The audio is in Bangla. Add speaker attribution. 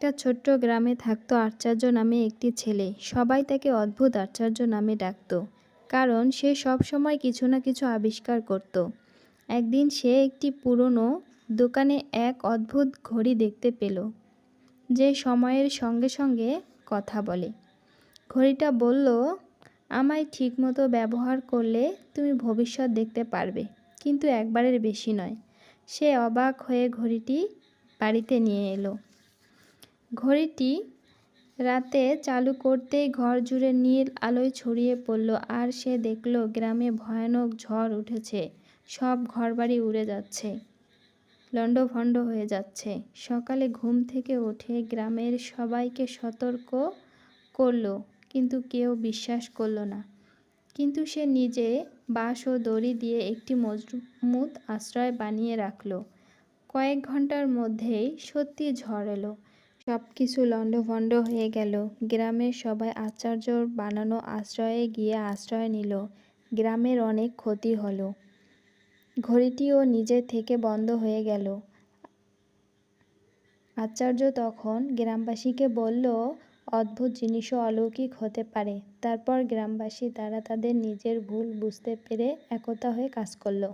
Speaker 1: একটা ছোট্ট গ্রামে থাকতো আচার্য নামে একটি ছেলে। সবাই তাকে অদ্ভুত আচার্য নামে ডাকতো, কারণ সে সব সময় কিছু না কিছু আবিষ্কার করত। একদিন সে একটি পুরনো দোকানে এক অদ্ভুত ঘড়ি দেখতে পেল, যে সময়ের সঙ্গে সঙ্গে কথা বলে। ঘড়িটা বলল, আমায় ঠিকমতো ব্যবহার করলে তুমি ভবিষ্যৎ দেখতে পারবে, কিন্তু একবারের বেশি নয়। সে অবাক হয়ে ঘড়িটি বাড়িতে নিয়ে এলো। ঘড়িটি রাতে চালু করতেই ঘর জুড়ে নীল আলোয় ছড়িয়ে পড়ল, আর সে দেখল গ্রামে ভয়ানক ঝড় উঠেছে। সব ঘরবাড়ি উড়ে যাচ্ছে, লণ্ডভণ্ড হয়ে যাচ্ছে। সকালে ঘুম থেকে উঠে গ্রামের সবাইকে সতর্ক করল, কিন্তু কেউ বিশ্বাস করল না। কিন্তু সে নিজে বাঁশ ও দড়ি দিয়ে একটি মজবুত আশ্রয় বানিয়ে রাখল। কয়েক ঘন্টার মধ্যেই সত্যি ঝড় এলো। সব কিছু লণ্ডভণ্ড হয়ে গেল। গ্রামের সবাই আচার্যর বানানো আশ্রয়ে গিয়ে আশ্রয় নিল। গ্রামের অনেক ক্ষতি হলো। ঘড়িটিও নিজে থেকে বন্ধ হয়ে গেল। আচার্য তখন গ্রামবাসীকে বলল, অদ্ভুত জিনিসও অলৌকিক হতে পারে। তারপর গ্রামবাসী তারা তাদের নিজের ভুল বুঝতে পেরে একতা হয়ে কাজ করল।